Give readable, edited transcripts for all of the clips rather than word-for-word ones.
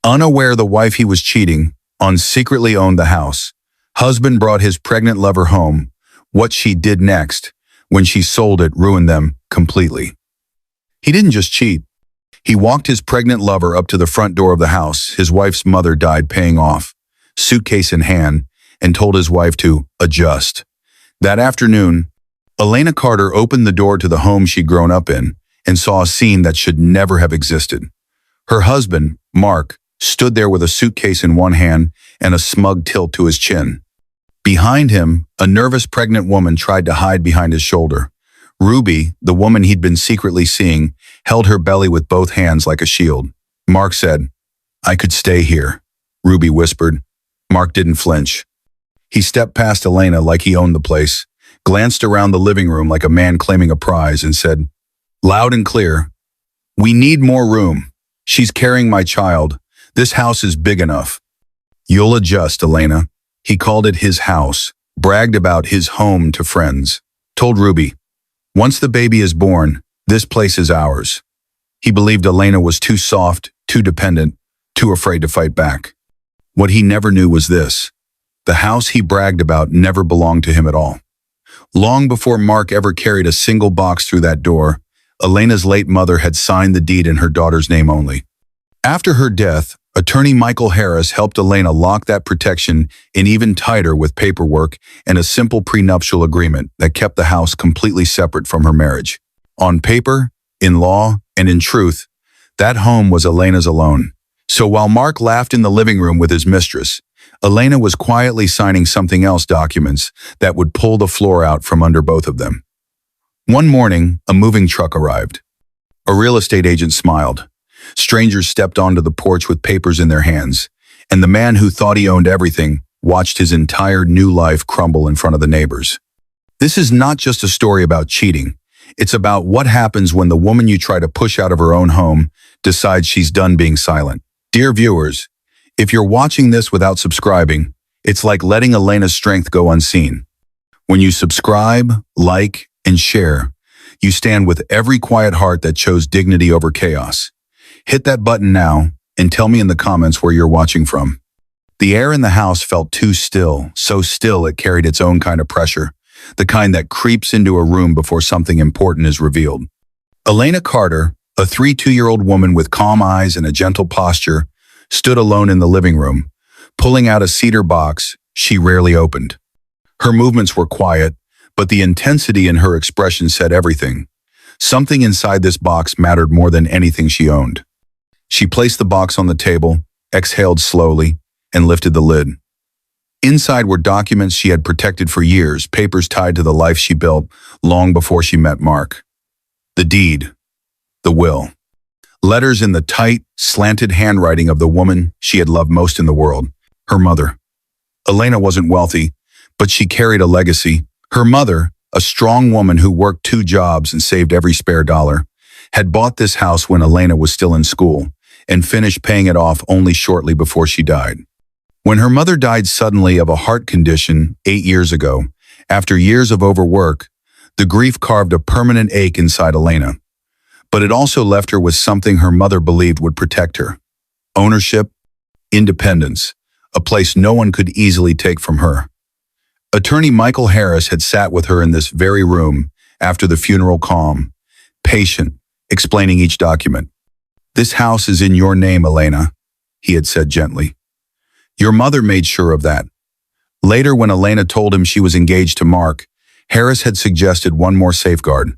Unaware the wife he was cheating on secretly owned the house. Husband brought his pregnant lover home. What she did next, when she sold it, ruined them completely. He didn't just cheat. He walked his pregnant lover up to the front door of the house his wife's mother died paying off, suitcase in hand, and told his wife to adjust. That afternoon, Elena Carter opened the door to the home she'd grown up in and saw a scene that should never have existed. Her husband, Mark, stood there with a suitcase in one hand and a smug tilt to his chin. Behind him, a nervous pregnant woman tried to hide behind his shoulder. Ruby, the woman he'd been secretly seeing, held her belly with both hands like a shield. Mark said, "I could stay here," Ruby whispered. Mark didn't flinch. He stepped past Elena like he owned the place, glanced around the living room like a man claiming a prize, and said, loud and clear, "We need more room. She's carrying my child. This house is big enough." "You'll adjust, Elena." He called it his house, bragged about his home to friends, told Ruby, "Once the baby is born, this place is ours." He believed Elena was too soft, too dependent, too afraid to fight back. What he never knew was this: the house he bragged about never belonged to him at all. Long before Mark ever carried a single box through that door, Elena's late mother had signed the deed in her daughter's name only. After her death, attorney Michael Harris helped Elena lock that protection in even tighter with paperwork and a simple prenuptial agreement that kept the house completely separate from her marriage. On paper, in law, and in truth, that home was Elena's alone. So while Mark laughed in the living room with his mistress, Elena was quietly signing something else, documents that would pull the floor out from under both of them. One morning, a moving truck arrived. A real estate agent smiled. Strangers stepped onto the porch with papers in their hands, and the man who thought he owned everything watched his entire new life crumble in front of the neighbors. This is not just a story about cheating. It's about what happens when the woman you try to push out of her own home decides she's done being silent. Dear viewers, if you're watching this without subscribing, it's like letting Elena's strength go unseen. When you subscribe, like, and share, you stand with every quiet heart that chose dignity over chaos. Hit that button now and tell me in the comments where you're watching from. The air in the house felt too still, so still it carried its own kind of pressure, the kind that creeps into a room before something important is revealed. Elena Carter, a 32-year-old woman with calm eyes and a gentle posture, stood alone in the living room, pulling out a cedar box she rarely opened. Her movements were quiet, but the intensity in her expression said everything. Something inside this box mattered more than anything she owned. She placed the box on the table, exhaled slowly, and lifted the lid. Inside were documents she had protected for years, papers tied to the life she built long before she met Mark. The deed, the will, letters in the tight, slanted handwriting of the woman she had loved most in the world, her mother. Elena wasn't wealthy, but she carried a legacy. Her mother, a strong woman who worked 2 jobs and saved every spare dollar, had bought this house when Elena was still in school and finished paying it off only shortly before she died. When her mother died suddenly of a heart condition 8 years ago, after years of overwork, the grief carved a permanent ache inside Elena. But it also left her with something her mother believed would protect her: ownership, independence, a place no one could easily take from her. Attorney Michael Harris had sat with her in this very room after the funeral, calm, patient, explaining each document. "This house is in your name, Elena," he had said gently. "Your mother made sure of that." Later, when Elena told him she was engaged to Mark, Harris had suggested one more safeguard: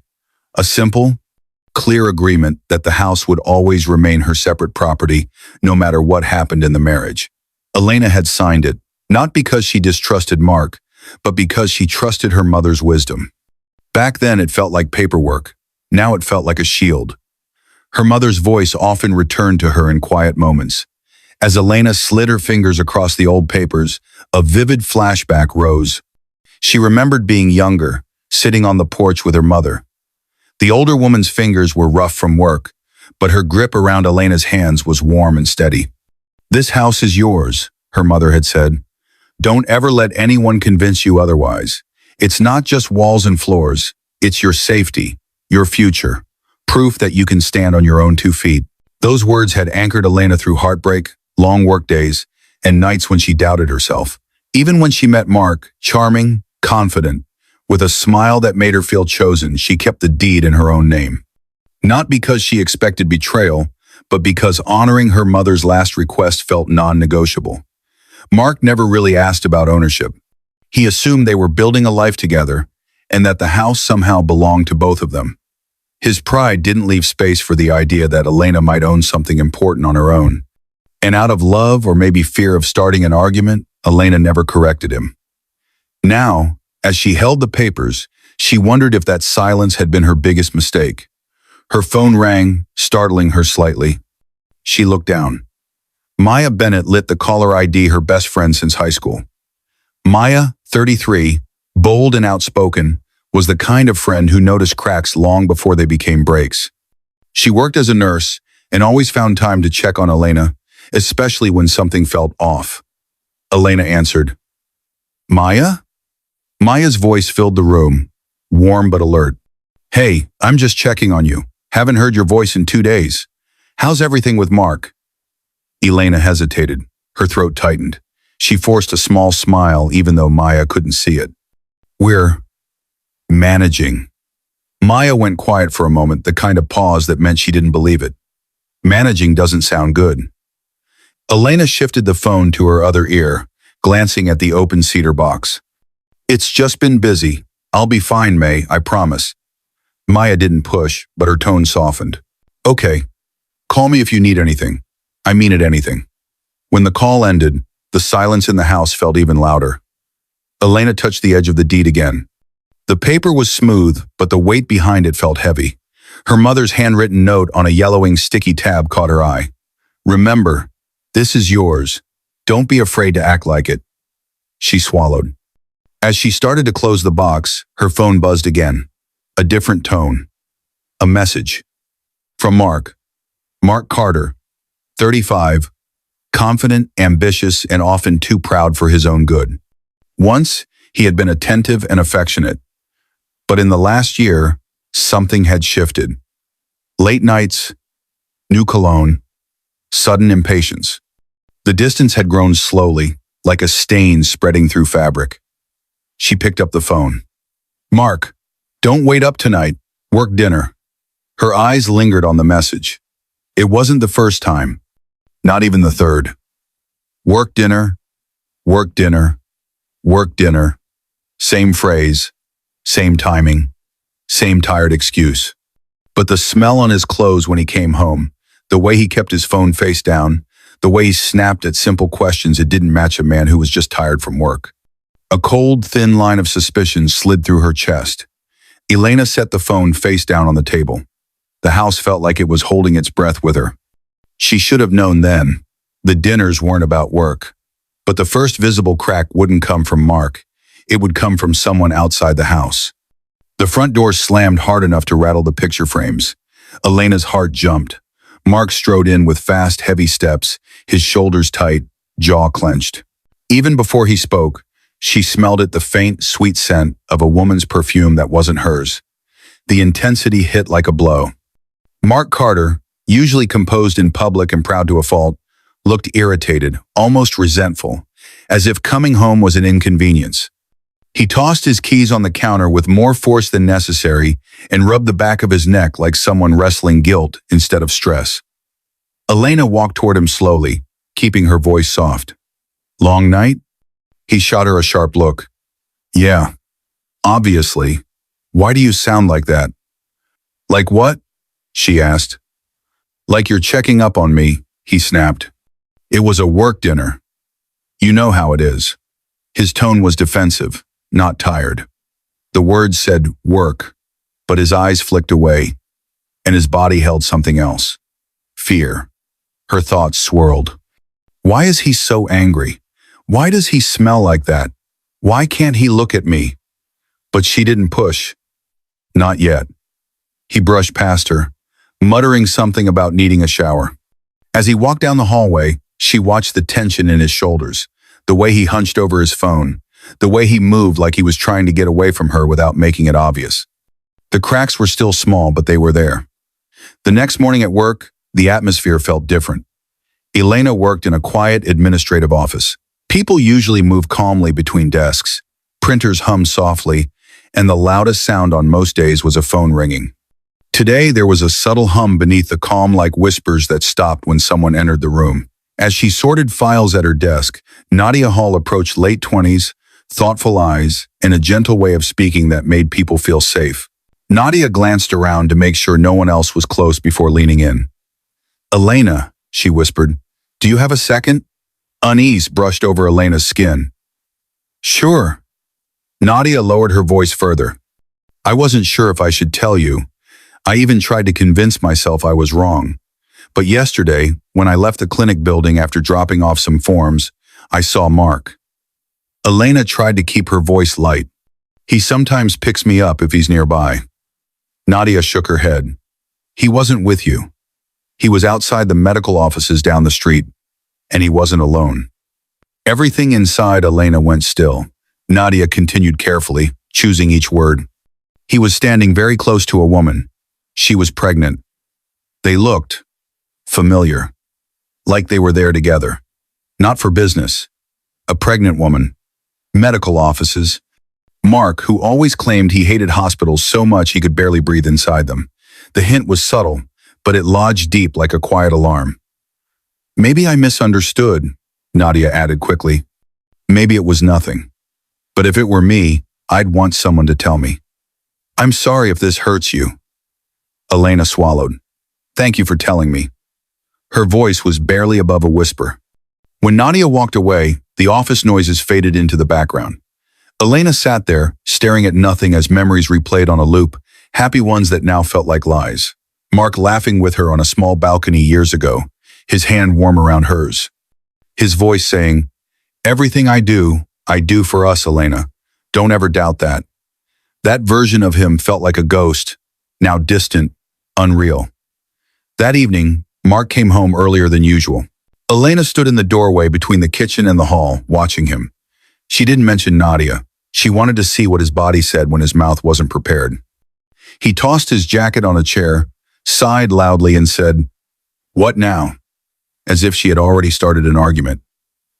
a simple, clear agreement that the house would always remain her separate property, no matter what happened in the marriage. Elena had signed it, not because she distrusted Mark, but because she trusted her mother's wisdom. Back then it felt like paperwork. Now it felt like a shield. Her mother's voice often returned to her in quiet moments. As Elena slid her fingers across the old papers, a vivid flashback rose. She remembered being younger, sitting on the porch with her mother. The older woman's fingers were rough from work, but her grip around Elena's hands was warm and steady. "This house is yours," her mother had said. "Don't ever let anyone convince you otherwise. It's not just walls and floors. It's your safety, your future, proof that you can stand on your own 2 feet." Those words had anchored Elena through heartbreak, long workdays, and nights when she doubted herself. Even when she met Mark, charming, confident, with a smile that made her feel chosen, she kept the deed in her own name. Not because she expected betrayal, but because honoring her mother's last request felt non-negotiable. Mark never really asked about ownership. He assumed they were building a life together and that the house somehow belonged to both of them. His pride didn't leave space for the idea that Elena might own something important on her own. And out of love or maybe fear of starting an argument, Elena never corrected him. Now, as she held the papers, she wondered if that silence had been her biggest mistake. Her phone rang, startling her slightly. She looked down. Maya Bennett lit the caller ID, her best friend since high school. Maya, 33, bold and outspoken, was the kind of friend who noticed cracks long before they became breaks. She worked as a nurse and always found time to check on Elena, especially when something felt off. Elena answered. Maya? Maya's voice filled the room, warm but alert. Hey, I'm just checking on you. Haven't heard your voice in 2 days. How's everything with Mark? Elena hesitated. Her throat tightened. She forced a small smile even though Maya couldn't see it. We're managing. Maya went quiet for a moment, the kind of pause that meant she didn't believe it. Managing doesn't sound good. Elena shifted the phone to her other ear, glancing at the open cedar box. It's just been busy. I'll be fine, May, I promise. Maya didn't push, but her tone softened. Okay. Call me if you need anything. I mean it, anything. When the call ended, the silence in the house felt even louder. Elena touched the edge of the deed again. The paper was smooth, but the weight behind it felt heavy. Her mother's handwritten note on a yellowing sticky tab caught her eye. Remember, this is yours. Don't be afraid to act like it. She swallowed. As she started to close the box, her phone buzzed again. A different tone. A message. From Mark. Mark Carter, 35, confident, ambitious, and often too proud for his own good. Once, he had been attentive and affectionate. But in the last year, something had shifted. Late nights, new cologne, sudden impatience. The distance had grown slowly, like a stain spreading through fabric. She picked up the phone. Mark, don't wait up tonight. Work dinner. Her eyes lingered on the message. It wasn't the first time, not even the third. Work dinner, work dinner, work dinner. Same phrase, same timing, same tired excuse. But the smell on his clothes when he came home, the way he kept his phone face down, the way he snapped at simple questions, it didn't match a man who was just tired from work. A cold, thin line of suspicion slid through her chest. Elena set the phone face down on the table. The house felt like it was holding its breath with her. She should have known then. The dinners weren't about work. But the first visible crack wouldn't come from Mark. It would come from someone outside the house. The front door slammed hard enough to rattle the picture frames. Elena's heart jumped. Mark strode in with fast, heavy steps, his shoulders tight, jaw clenched. Even before he spoke, she smelled it, the faint, sweet scent of a woman's perfume that wasn't hers. The intensity hit like a blow. Mark Carter, usually composed in public and proud to a fault, looked irritated, almost resentful, as if coming home was an inconvenience. He tossed his keys on the counter with more force than necessary and rubbed the back of his neck like someone wrestling guilt instead of stress. Elena walked toward him slowly, keeping her voice soft. Long night? He shot her a sharp look. Yeah, obviously. Why do you sound like that? Like what? She asked. Like you're checking up on me, he snapped. It was a work dinner. You know how it is. His tone was defensive, not tired. The words said work, but his eyes flicked away, and his body held something else. Fear. Her thoughts swirled. Why is he so angry? Why does he smell like that? Why can't he look at me? But she didn't push. Not yet. He brushed past her, muttering something about needing a shower. As he walked down the hallway, she watched the tension in his shoulders, the way he hunched over his phone, the way he moved like he was trying to get away from her without making it obvious. The cracks were still small, but they were there. The next morning at work, the atmosphere felt different. Elena worked in a quiet administrative office. People usually move calmly between desks. Printers hummed softly, and the loudest sound on most days was a phone ringing. Today, there was a subtle hum beneath the calm like whispers that stopped when someone entered the room. As she sorted files at her desk, Nadia Hall approached late 20s, thoughtful eyes, and a gentle way of speaking that made people feel safe. Nadia glanced around to make sure no one else was close before leaning in. "Elena," she whispered, "do you have a second?" Unease brushed over Elena's skin. "Sure." Nadia lowered her voice further. "I wasn't sure if I should tell you. I even tried to convince myself I was wrong. But yesterday, when I left the clinic building after dropping off some forms, I saw Mark." Elena tried to keep her voice light. "He sometimes picks me up if he's nearby." Nadia shook her head. "He wasn't with you. He was outside the medical offices down the street, and he wasn't alone." Everything inside Elena went still. Nadia continued carefully, choosing each word. "He was standing very close to a woman. She was pregnant. They looked familiar, like they were there together. Not for business. A pregnant woman. Medical offices. Mark, who always claimed he hated hospitals so much he could barely breathe inside them. The hint was subtle, but it lodged deep like a quiet alarm. "Maybe I misunderstood," Nadia added quickly. "Maybe it was nothing. But if it were me, I'd want someone to tell me. I'm sorry if this hurts you." Elena swallowed. "Thank you for telling me." Her voice was barely above a whisper. When Nadia walked away, the office noises faded into the background. Elena sat there, staring at nothing as memories replayed on a loop, happy ones that now felt like lies. Mark laughing with her on a small balcony years ago, his hand warm around hers. His voice saying, "Everything I do for us, Elena. Don't ever doubt that." That version of him felt like a ghost, now distant, unreal. That evening, Mark came home earlier than usual. Elena stood in the doorway between the kitchen and the hall, watching him. She didn't mention Nadia. She wanted to see what his body said when his mouth wasn't prepared. He tossed his jacket on a chair, sighed loudly and said, "What now?" As if she had already started an argument.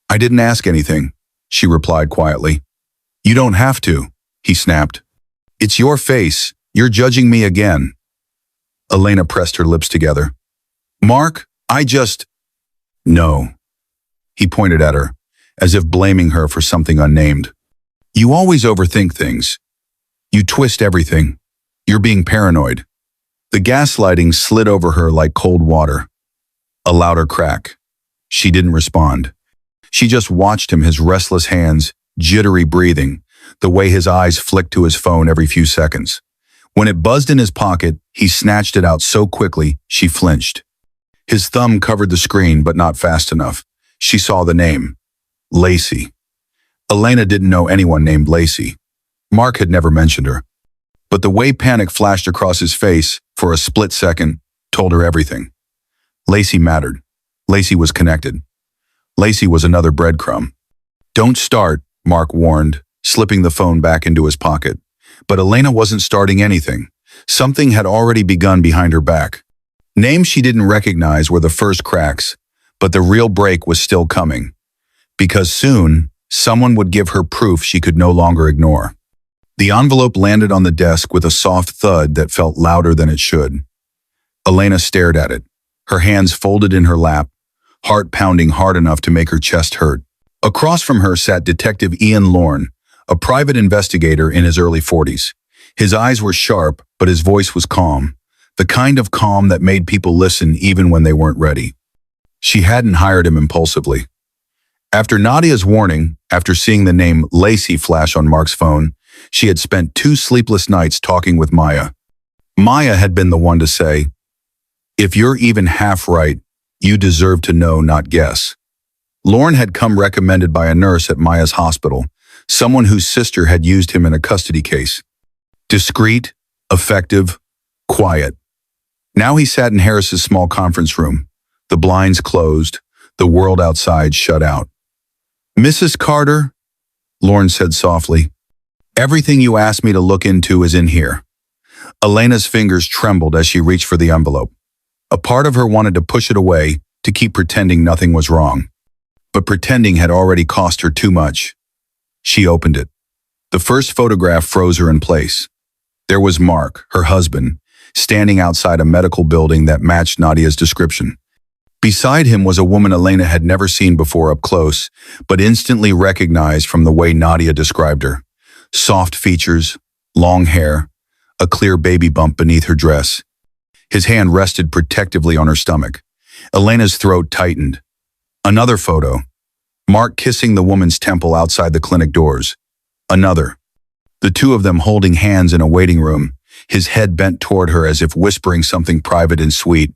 "I didn't ask anything," she replied quietly. "You don't have to," he snapped. "It's your face. You're judging me again." Elena pressed her lips together. "Mark, I just—" "No." He pointed at her, as if blaming her for something unnamed. "You always overthink things. You twist everything. You're being paranoid." The gaslighting slid over her like cold water. A louder crack. She didn't respond. She just watched him, his restless hands, jittery breathing, the way his eyes flicked to his phone every few seconds. When it buzzed in his pocket, he snatched it out so quickly, she flinched. His thumb covered the screen, but not fast enough. She saw the name. Lacey. Elena didn't know anyone named Lacey. Mark had never mentioned her. But the way panic flashed across his face, for a split second, told her everything. Lacey mattered. Lacey was connected. Lacey was another breadcrumb. "Don't start," Mark warned, slipping the phone back into his pocket. But Elena wasn't starting anything. Something had already begun behind her back. Names she didn't recognize were the first cracks, but the real break was still coming. Because soon, someone would give her proof she could no longer ignore. The envelope landed on the desk with a soft thud that felt louder than it should. Elena stared at it, her hands folded in her lap, heart pounding hard enough to make her chest hurt. Across from her sat Detective Ian Lorne, a private investigator in his early 40s. His eyes were sharp, but his voice was calm, the kind of calm that made people listen even when they weren't ready. She hadn't hired him impulsively. After Nadia's warning, after seeing the name Lacey flash on Mark's phone, she had spent 2 sleepless nights talking with Maya. Maya had been the one to say, "If you're even half right, you deserve to know, not guess." Lorne had come recommended by a nurse at Maya's hospital, someone whose sister had used him in a custody case. Discreet, effective, quiet. Now he sat in Harris's small conference room, the blinds closed, the world outside shut out. "Mrs. Carter," Lorne said softly, "everything you asked me to look into is in here." Elena's fingers trembled as she reached for the envelope. A part of her wanted to push it away, to keep pretending nothing was wrong. But pretending had already cost her too much. She opened it. The first photograph froze her in place. There was Mark, her husband, standing outside a medical building that matched Nadia's description. Beside him was a woman Elena had never seen before up close, but instantly recognized from the way Nadia described her. Soft features, long hair, a clear baby bump beneath her dress. His hand rested protectively on her stomach. Elena's throat tightened. Another photo. Mark kissing the woman's temple outside the clinic doors. Another. The two of them holding hands in a waiting room, his head bent toward her as if whispering something private and sweet.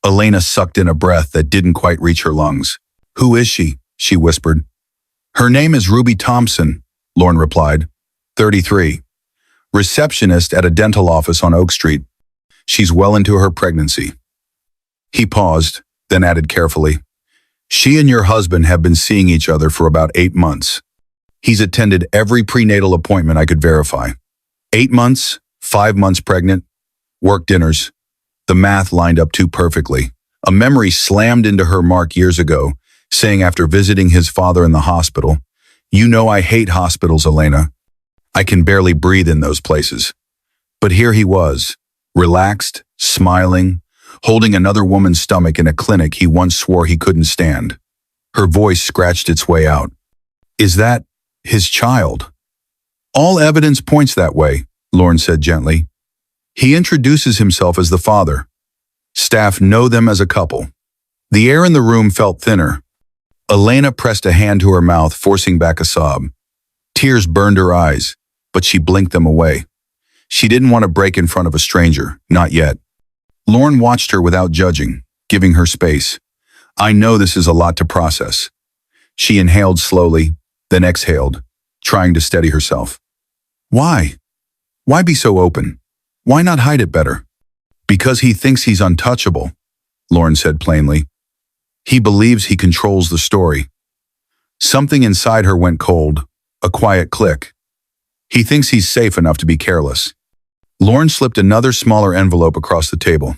Elena sucked in a breath that didn't quite reach her lungs. "Who is she?" she whispered. "Her name is Ruby Thompson," Lorne replied. 33. Receptionist at a dental office on Oak Street. She's well into her pregnancy. He paused, then added carefully, "She and your husband have been seeing each other for about 8 months. He's attended every prenatal appointment I could verify. 8 months, 5 months pregnant, work dinners. The math lined up too perfectly. A memory slammed into her Mark years ago, saying after visiting his father in the hospital, "You know I hate hospitals, Elena. I can barely breathe in those places." But here he was, relaxed, smiling, holding another woman's stomach in a clinic he once swore he couldn't stand. Her voice scratched its way out. "Is that his child?" "All evidence points that way," Lorne said gently. "He introduces himself as the father. Staff know them as a couple." The air in the room felt thinner. Elena pressed a hand to her mouth, forcing back a sob. Tears burned her eyes, but she blinked them away. She didn't want to break in front of a stranger, not yet. Lorne watched her without judging, giving her space. "I know this is a lot to process." She inhaled slowly, then exhaled, trying to steady herself. "Why? Why be so open? Why not hide it better?" "Because he thinks he's untouchable," Lorne said plainly. "He believes he controls the story." Something inside her went cold, a quiet click. He thinks he's safe enough to be careless. Lorne slipped another smaller envelope across the table.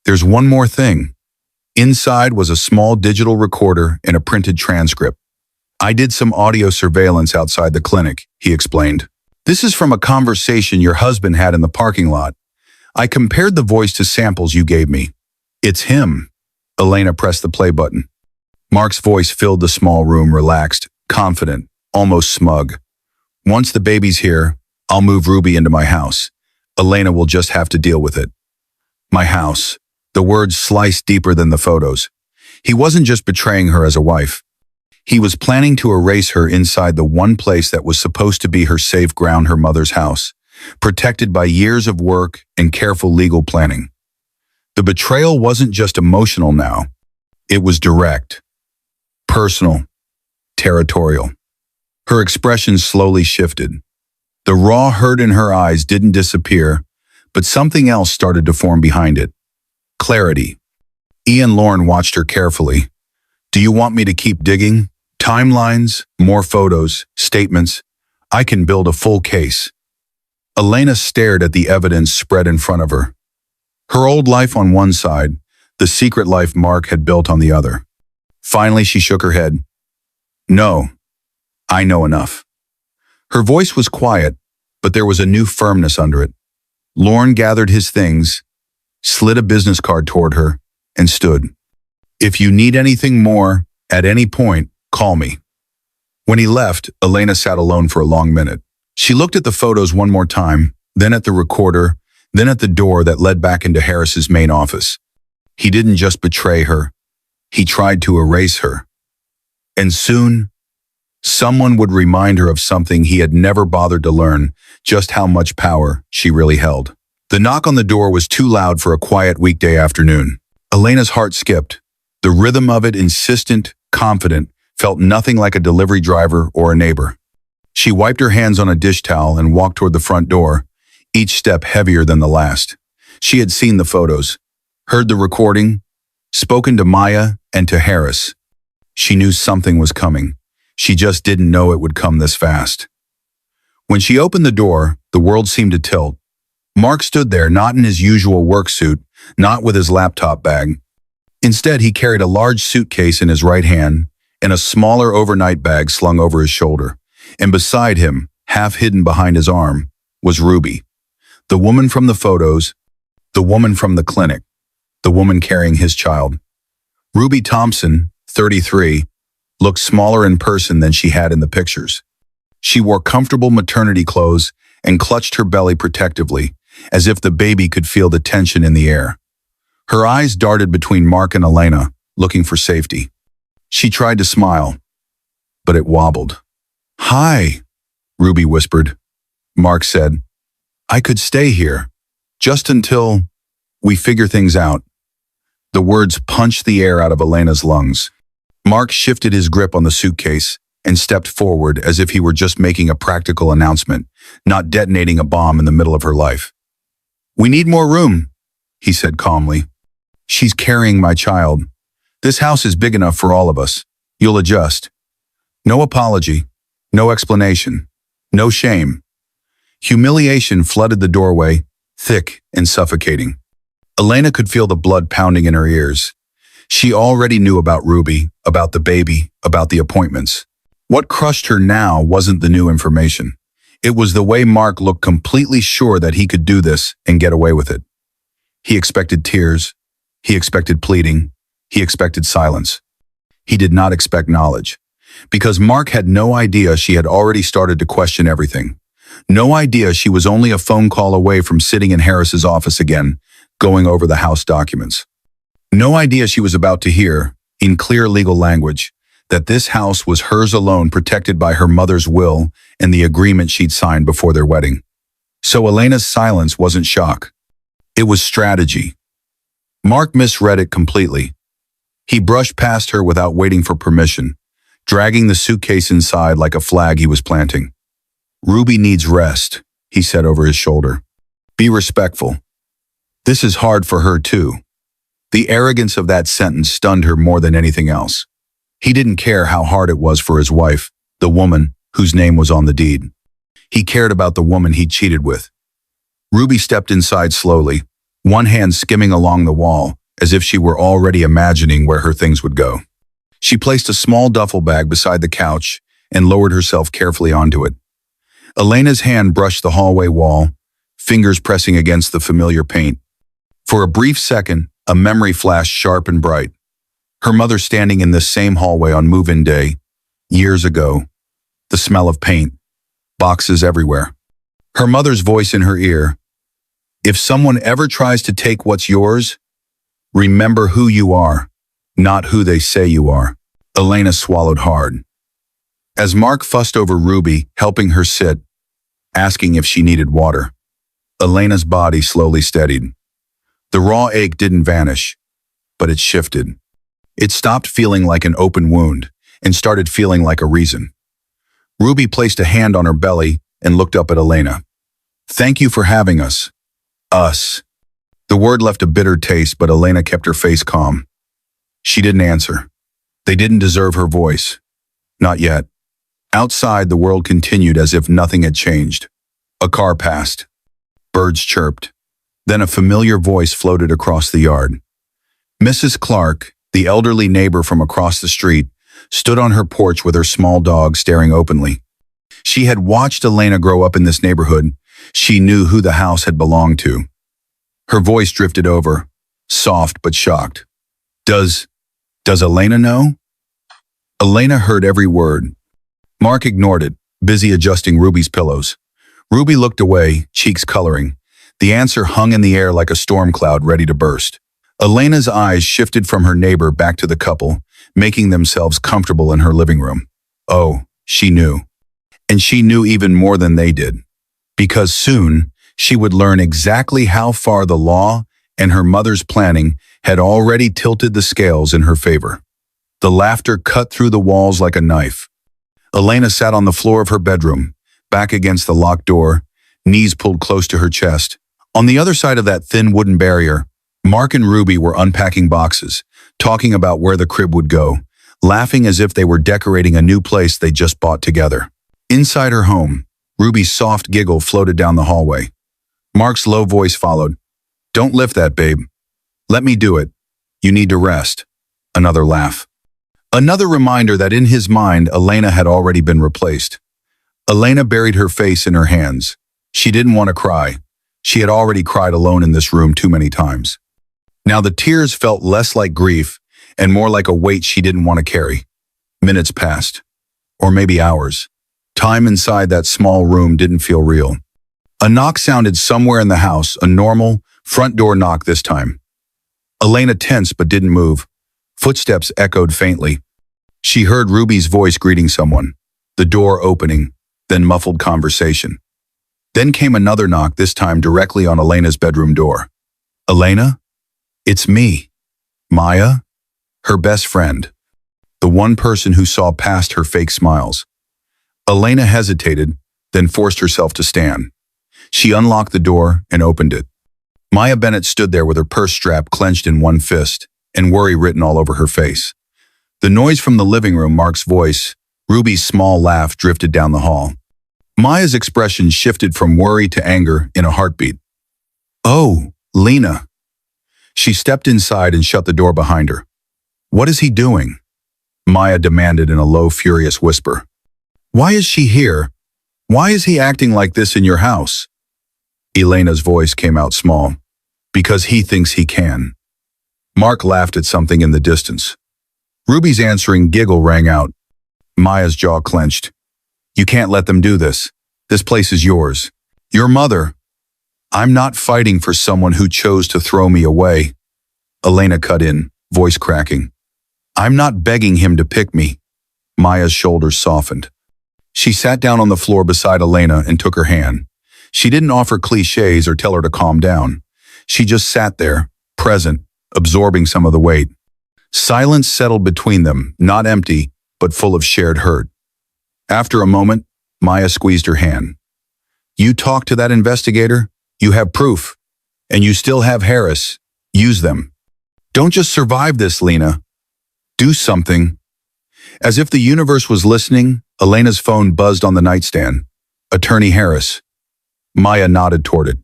"There's one more thing." Inside was a small digital recorder and a printed transcript. "I did some audio surveillance outside the clinic," he explained. "This is from a conversation your husband had in the parking lot. I compared the voice to samples you gave me. It's him." Elena pressed the play button. Mark's voice filled the small room, relaxed, confident, almost smug. "Once the baby's here, I'll move Ruby into my house. Elena will just have to deal with it." My house. The words sliced deeper than the photos. He wasn't just betraying her as a wife. He was planning to erase her inside the one place that was supposed to be her safe ground, her mother's house, protected by years of work and careful legal planning. The betrayal wasn't just emotional now. It was direct, personal, territorial. Her expression slowly shifted. The raw hurt in her eyes didn't disappear, but something else started to form behind it. Clarity. Ian Lorne watched her carefully. "Do you want me to keep digging? Timelines, more photos, statements. I can build a full case." Elena stared at the evidence spread in front of her. Her old life on one side, the secret life Mark had built on the other. Finally, she shook her head. "No, I know enough." Her voice was quiet, but there was a new firmness under it. Lorne gathered his things, slid a business card toward her, and stood. "If you need anything more, at any point, call me." When he left, Elena sat alone for a long minute. She looked at the photos one more time, then at the recorder, then at the door that led back into Harris's main office. He didn't just betray her. He tried to erase her. And soon, someone would remind her of something he had never bothered to learn, just how much power she really held. The knock on the door was too loud for a quiet weekday afternoon. Elena's heart skipped. The rhythm of it, insistent, confident, felt nothing like a delivery driver or a neighbor. She wiped her hands on a dish towel and walked toward the front door, each step heavier than the last. She had seen the photos, heard the recording, spoken to Maya and to Harris. She knew something was coming. She just didn't know it would come this fast. When she opened the door, the world seemed to tilt. Mark stood there, not in his usual work suit, not with his laptop bag. Instead, he carried a large suitcase in his right hand and a smaller overnight bag slung over his shoulder. And beside him, half hidden behind his arm, was Ruby, the woman from the photos, the woman from the clinic, the woman carrying his child. Ruby Thompson, 33, looked smaller in person than she had in the pictures. She wore comfortable maternity clothes and clutched her belly protectively, as if the baby could feel the tension in the air. Her eyes darted between Mark and Elena, looking for safety. She tried to smile, but it wobbled. "Hi," Ruby whispered. Mark said, "I could stay here, just until we figure things out." The words punched the air out of Elena's lungs. Mark shifted his grip on the suitcase and stepped forward as if he were just making a practical announcement, not detonating a bomb in the middle of her life. "We need more room," he said calmly. "She's carrying my child. This house is big enough for all of us. You'll adjust. No apology, no explanation, no shame." Humiliation flooded the doorway, thick and suffocating. Elena could feel the blood pounding in her ears. She already knew about Ruby, about the baby, about the appointments. What crushed her now wasn't the new information. It was the way Mark looked completely sure that he could do this and get away with it. He expected tears. He expected pleading. He expected silence. He did not expect knowledge. Because Mark had no idea she had already started to question everything. No idea she was only a phone call away from sitting in Harris's office again, going over the house documents. No idea she was about to hear, in clear legal language, that this house was hers alone, protected by her mother's will and the agreement she'd signed before their wedding. So Elena's silence wasn't shock. It was strategy. Mark misread it completely. He brushed past her without waiting for permission, dragging the suitcase inside like a flag he was planting. "Ruby needs rest," he said over his shoulder. "Be respectful. This is hard for her too." The arrogance of that sentence stunned her more than anything else. He didn't care how hard it was for his wife, the woman whose name was on the deed. He cared about the woman he cheated with. Ruby stepped inside slowly, one hand skimming along the wall, as if she were already imagining where her things would go. She placed a small duffel bag beside the couch and lowered herself carefully onto it. Elena's hand brushed the hallway wall, fingers pressing against the familiar paint. For a brief second, a memory flashed sharp and bright. Her mother standing in this same hallway on move-in day, years ago. The smell of paint, boxes everywhere. Her mother's voice in her ear. "If someone ever tries to take what's yours, remember who you are, not who they say you are." Elena swallowed hard. As Mark fussed over Ruby, helping her sit, asking if she needed water, Elena's body slowly steadied. The raw ache didn't vanish, but it shifted. It stopped feeling like an open wound and started feeling like a reason. Ruby placed a hand on her belly and looked up at Elena. "Thank you for having us." Us. The word left a bitter taste, but Elena kept her face calm. She didn't answer. They didn't deserve her voice. Not yet. Outside, the world continued as if nothing had changed. A car passed. Birds chirped. Then a familiar voice floated across the yard. Mrs. Clark, the elderly neighbor from across the street, stood on her porch with her small dog staring openly. She had watched Elena grow up in this neighborhood. She knew who the house had belonged to. Her voice drifted over, soft but shocked. Does Elena know?" Elena heard every word. Mark ignored it, busy adjusting Ruby's pillows. Ruby looked away, cheeks coloring. The answer hung in the air like a storm cloud ready to burst. Elena's eyes shifted from her neighbor back to the couple, making themselves comfortable in her living room. Oh, she knew. And she knew even more than they did. Because soon, she would learn exactly how far the law and her mother's planning had already tilted the scales in her favor. The laughter cut through the walls like a knife. Elena sat on the floor of her bedroom, back against the locked door, knees pulled close to her chest. On the other side of that thin wooden barrier, Mark and Ruby were unpacking boxes, talking about where the crib would go, laughing as if they were decorating a new place they just bought together. Inside her home, Ruby's soft giggle floated down the hallway. Mark's low voice followed. "Don't lift that, babe. Let me do it. You need to rest. Another laugh. Another reminder that in his mind, Elena had already been replaced. Elena buried her face in her hands. She didn't want to cry. She had already cried alone in this room too many times. Now the tears felt less like grief and more like a weight she didn't want to carry. Minutes passed. Or maybe hours. Time inside that small room didn't feel real. A knock sounded somewhere in the house, a normal, front door knock this time. Elena tensed but didn't move. Footsteps echoed faintly. She heard Ruby's voice greeting someone, the door opening, then muffled conversation. Then came another knock, this time directly on Elena's bedroom door. Elena? It's me. Maya? Her best friend. The one person who saw past her fake smiles. Elena hesitated, then forced herself to stand. She unlocked the door and opened it. Maya Bennett stood there with her purse strap clenched in one fist and worry written all over her face. The noise from the living room, Mark's voice, Ruby's small laugh drifted down the hall. Maya's expression shifted from worry to anger in a heartbeat. Oh, Lena. She stepped inside and shut the door behind her. What is he doing? Maya demanded in a low, furious whisper. Why is she here? Why is he acting like this in your house? Elena's voice came out small. Because he thinks he can. Mark laughed at something in the distance. Ruby's answering giggle rang out. Maya's jaw clenched. You can't let them do this. This place is yours. Your mother. I'm not fighting for someone who chose to throw me away. Elena cut in, voice cracking. I'm not begging him to pick me. Maya's shoulders softened. She sat down on the floor beside Elena and took her hand. She didn't offer cliches or tell her to calm down. She just sat there, present, absorbing some of the weight. Silence settled between them, not empty, but full of shared hurt. After a moment, Maya squeezed her hand. You talked to that investigator? You have proof. And you still have Harris. Use them. Don't just survive this, Lena. Do something. As if the universe was listening, Elena's phone buzzed on the nightstand. Attorney Harris. Maya nodded toward it.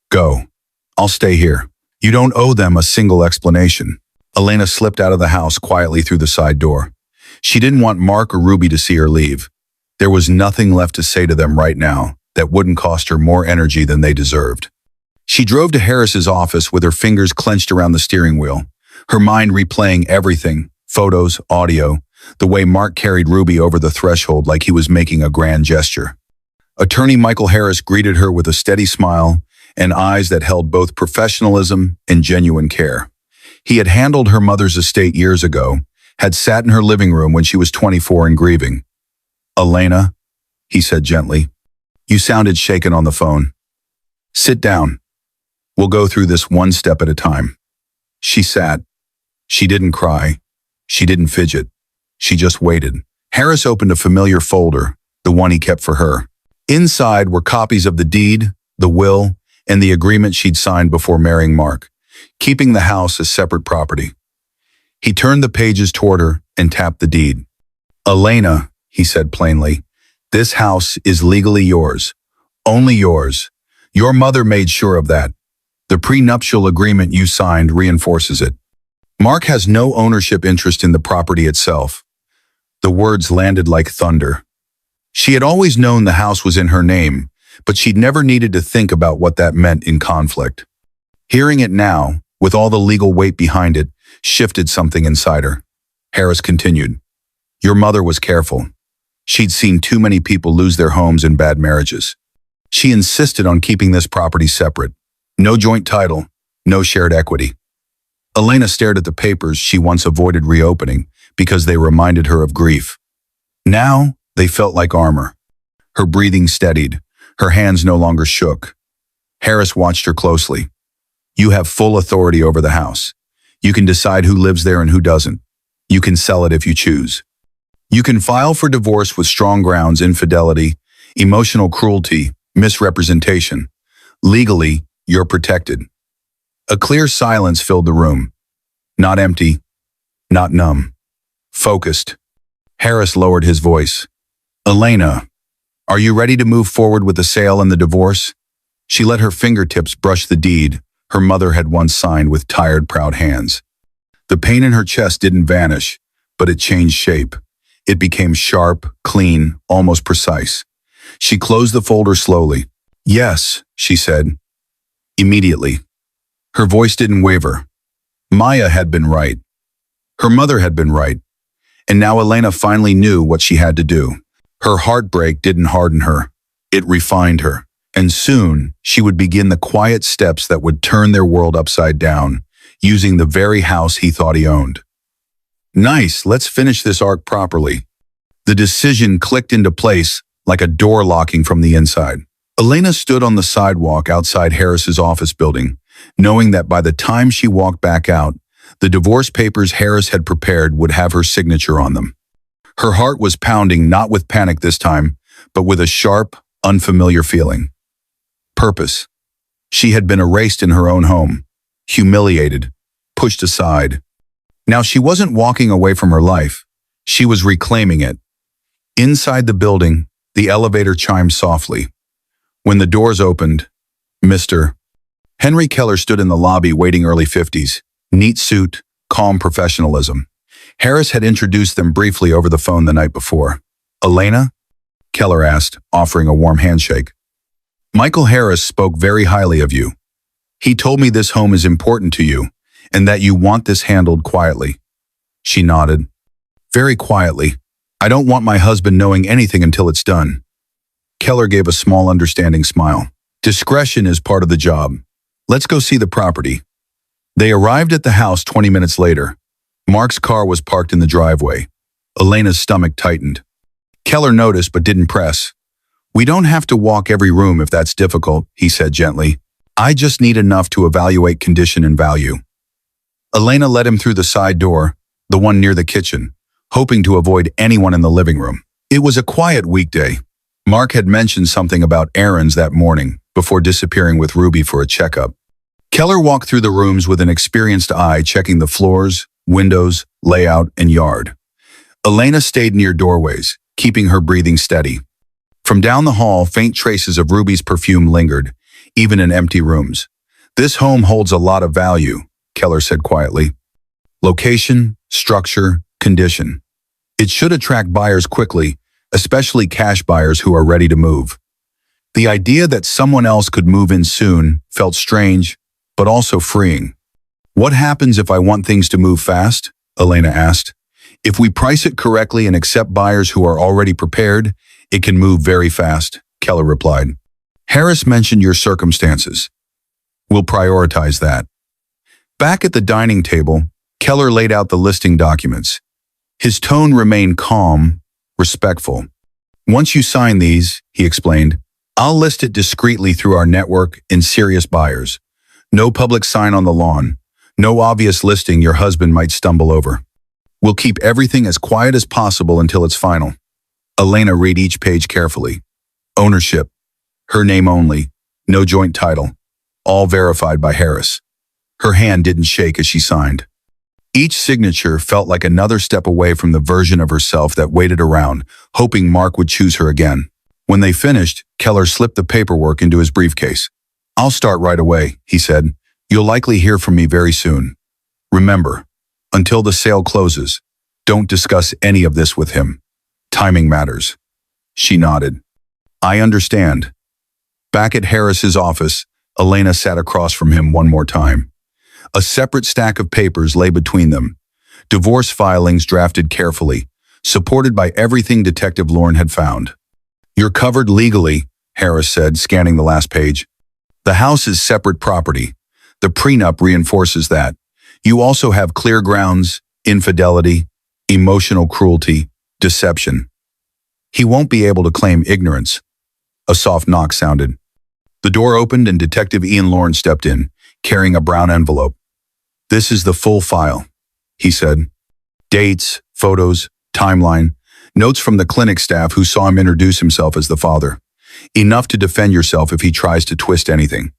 Go. I'll stay here. You don't owe them a single explanation. Elena slipped out of the house quietly through the side door. She didn't want Mark or Ruby to see her leave. There was nothing left to say to them right now that wouldn't cost her more energy than they deserved. She drove to Harris's office with her fingers clenched around the steering wheel, her mind replaying everything, photos, audio, the way Mark carried Ruby over the threshold like he was making a grand gesture. Attorney Michael Harris greeted her with a steady smile and eyes that held both professionalism and genuine care. He had handled her mother's estate years ago, had sat in her living room when she was 24 and grieving. Elena, he said gently, you sounded shaken on the phone. Sit down. We'll go through this one step at a time. She sat. She didn't cry. She didn't fidget. She just waited. Harris opened a familiar folder, the one he kept for her. Inside were copies of the deed, the will, and the agreement she'd signed before marrying Mark, keeping the house as separate property. He turned the pages toward her and tapped the deed. Elena, he said plainly, this house is legally yours. Only yours. Your mother made sure of that. The prenuptial agreement you signed reinforces it. Mark has no ownership interest in the property itself. The words landed like thunder. She had always known the house was in her name, but she'd never needed to think about what that meant in conflict. Hearing it now, with all the legal weight behind it, shifted something inside her. Harris continued, your mother was careful. She'd seen too many people lose their homes in bad marriages. She insisted on keeping this property separate. No joint title, no shared equity. Elena stared at the papers she once avoided reopening because they reminded her of grief. Now, they felt like armor. Her breathing steadied. Her hands no longer shook. Harris watched her closely. You have full authority over the house. You can decide who lives there and who doesn't. You can sell it if you choose. You can file for divorce with strong grounds: infidelity, emotional cruelty, misrepresentation. Legally, you're protected. A clear silence filled the room. Not empty, not numb. Focused. Harris lowered his voice. Elena, are you ready to move forward with the sale and the divorce? She let her fingertips brush the deed her mother had once signed with tired, proud hands. The pain in her chest didn't vanish, but it changed shape. It became sharp, clean, almost precise. She closed the folder slowly. "Yes," she said. Immediately. Her voice didn't waver. Maya had been right. Her mother had been right. And now Elena finally knew what she had to do. Her heartbreak didn't harden her. It refined her. And soon, she would begin the quiet steps that would turn their world upside down, using the very house he thought he owned. Nice, let's finish this arc properly. The decision clicked into place like a door locking from the inside. Elena stood on the sidewalk outside Harris's office building, knowing that by the time she walked back out, the divorce papers Harris had prepared would have her signature on them. Her heart was pounding not with panic this time, but with a sharp, unfamiliar feeling. Purpose. She had been erased in her own home, humiliated, pushed aside. Now she wasn't walking away from her life. She was reclaiming it. Inside the building, the elevator chimed softly. When the doors opened, Mr. Henry Keller stood in the lobby waiting early 50s, neat suit, calm professionalism. Harris had introduced them briefly over the phone the night before. "Elena?" Keller asked, offering a warm handshake. "Michael Harris spoke very highly of you. He told me this home is important to you, and that you want this handled quietly." She nodded. "Very quietly. I don't want my husband knowing anything until it's done." Keller gave a small understanding smile. "Discretion is part of the job. Let's go see the property." They arrived at the house 20 minutes later. Mark's car was parked in the driveway. Elena's stomach tightened. Keller noticed but didn't press. "We don't have to walk every room if that's difficult," he said gently. "I just need enough to evaluate condition and value." Elena led him through the side door, the one near the kitchen, hoping to avoid anyone in the living room. It was a quiet weekday. Mark had mentioned something about errands that morning before disappearing with Ruby for a checkup. Keller walked through the rooms with an experienced eye, checking the floors, windows, layout, and yard. Elena stayed near doorways, keeping her breathing steady. From down the hall, faint traces of Ruby's perfume lingered, even in empty rooms. "This home holds a lot of value," Keller said quietly. "Location, structure, condition. It should attract buyers quickly, especially cash buyers who are ready to move." The idea that someone else could move in soon felt strange, but also freeing. "What happens if I want things to move fast?" Elena asked. "If we price it correctly and accept buyers who are already prepared, it can move very fast," Keller replied. "Harris mentioned your circumstances. We'll prioritize that." Back at the dining table, Keller laid out the listing documents. His tone remained calm, respectful. "Once you sign these," he explained, "I'll list it discreetly through our network in serious buyers. No public sign on the lawn. No obvious listing your husband might stumble over. We'll keep everything as quiet as possible until it's final." Elena read each page carefully. Ownership. Her name only. No joint title. All verified by Harris. Her hand didn't shake as she signed. Each signature felt like another step away from the version of herself that waited around, hoping Mark would choose her again. When they finished, Keller slipped the paperwork into his briefcase. "I'll start right away," he said. "You'll likely hear from me very soon. Remember, until the sale closes, don't discuss any of this with him. Timing matters." She nodded. "I understand." Back at Harris's office, Elena sat across from him one more time. A separate stack of papers lay between them. Divorce filings drafted carefully, supported by everything Detective Lorne had found. "You're covered legally," Harris said, scanning the last page. "The house is separate property. The prenup reinforces that. You also have clear grounds, infidelity, emotional cruelty, deception. He won't be able to claim ignorance." A soft knock sounded. The door opened and Detective Ian Lorne stepped in, carrying a brown envelope. "This is the full file," he said. Dates, photos, timeline, notes from the clinic staff who saw him introduce himself as the father. Enough to defend yourself if he tries to twist anything.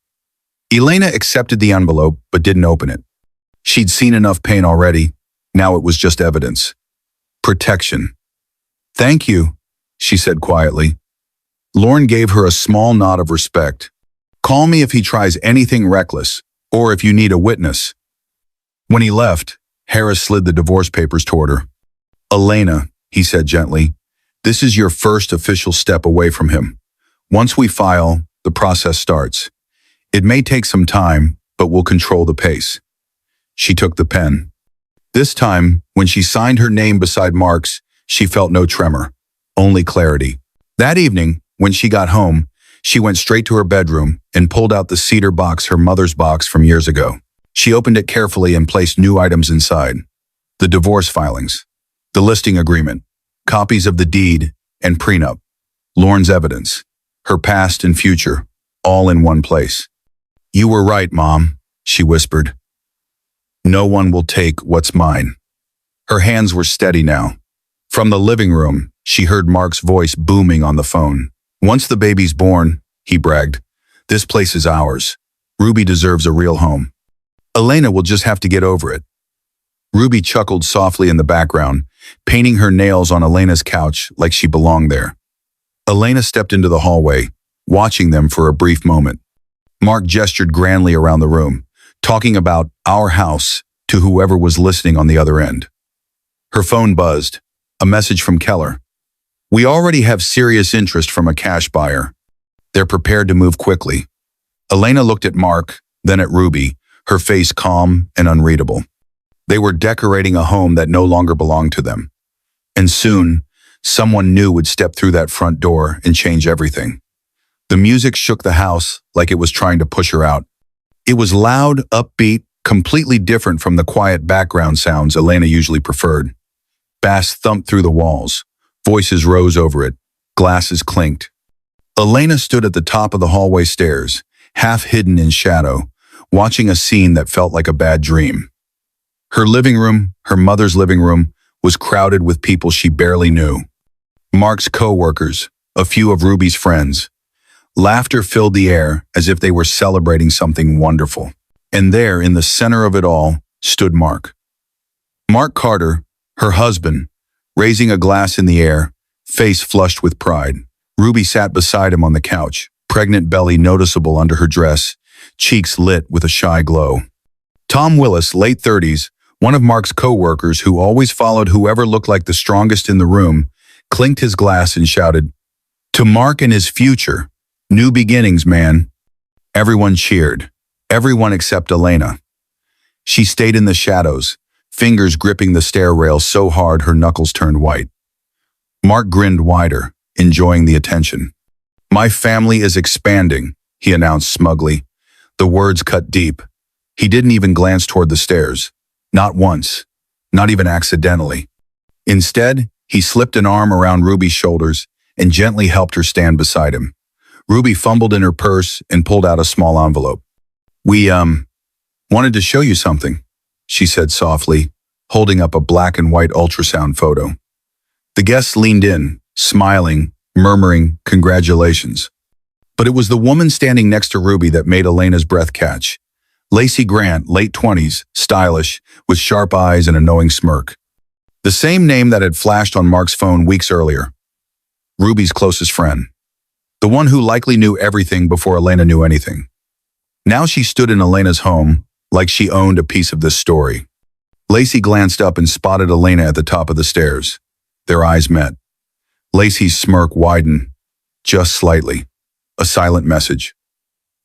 Elena accepted the envelope but didn't open it. She'd seen enough pain already. Now it was just evidence. Protection. "Thank you," she said quietly. Lorne gave her a small nod of respect. "Call me if he tries anything reckless, or if you need a witness." When he left, Harris slid the divorce papers toward her. Elena, he said gently, this is your first official step away from him. Once we file, the process starts. It may take some time, but we'll control the pace. She took the pen. This time, when she signed her name beside Mark's, she felt no tremor, only clarity. That evening, when she got home, she went straight to her bedroom and pulled out the cedar box, her mother's box from years ago. She opened it carefully and placed new items inside. The divorce filings, the listing agreement, copies of the deed and prenup, Lorne's evidence, her past and future, all in one place. You were right, Mom, she whispered. No one will take what's mine. Her hands were steady now. From the living room, she heard Mark's voice booming on the phone. Once the baby's born, he bragged, this place is ours. Ruby deserves a real home. Elena will just have to get over it. Ruby chuckled softly in the background, painting her nails on Elena's couch like she belonged there. Elena stepped into the hallway, watching them for a brief moment. Mark gestured grandly around the room, talking about our house to whoever was listening on the other end. Her phone buzzed, a message from Keller. We already have serious interest from a cash buyer. They're prepared to move quickly. Elena looked at Mark, then at Ruby, her face calm and unreadable. They were decorating a home that no longer belonged to them. And soon, someone new would step through that front door and change everything. The music shook the house like it was trying to push her out. It was loud, upbeat, completely different from the quiet background sounds Elena usually preferred. Bass thumped through the walls. Voices rose over it. Glasses clinked. Elena stood at the top of the hallway stairs, half hidden in shadow, watching a scene that felt like a bad dream. Her living room, her mother's living room, was crowded with people she barely knew. Mark's co-workers, a few of Ruby's friends. Laughter filled the air as if they were celebrating something wonderful. And there, in the center of it all, stood Mark. Mark Carter, her husband, raising a glass in the air, face flushed with pride. Ruby sat beside him on the couch, pregnant belly noticeable under her dress, cheeks lit with a shy glow. Tom Willis, late 30s, one of Mark's co-workers who always followed whoever looked like the strongest in the room, clinked his glass and shouted, "To Mark and his future. New beginnings, man." Everyone cheered. Everyone except Elena. She stayed in the shadows, fingers gripping the stair rail so hard her knuckles turned white. Mark grinned wider, enjoying the attention. "My family is expanding," he announced smugly. The words cut deep. He didn't even glance toward the stairs. Not once. Not even accidentally. Instead, he slipped an arm around Ruby's shoulders and gently helped her stand beside him. Ruby fumbled in her purse and pulled out a small envelope. "We, wanted to show you something," she said softly, holding up a black and white ultrasound photo. The guests leaned in, smiling, murmuring congratulations. But it was the woman standing next to Ruby that made Elena's breath catch. Lacey Grant, late 20s, stylish, with sharp eyes and a knowing smirk. The same name that had flashed on Mark's phone weeks earlier. Ruby's closest friend. The one who likely knew everything before Elena knew anything. Now she stood in Elena's home, like she owned a piece of this story. Lacey glanced up and spotted Elena at the top of the stairs. Their eyes met. Lacey's smirk widened, just slightly. A silent message.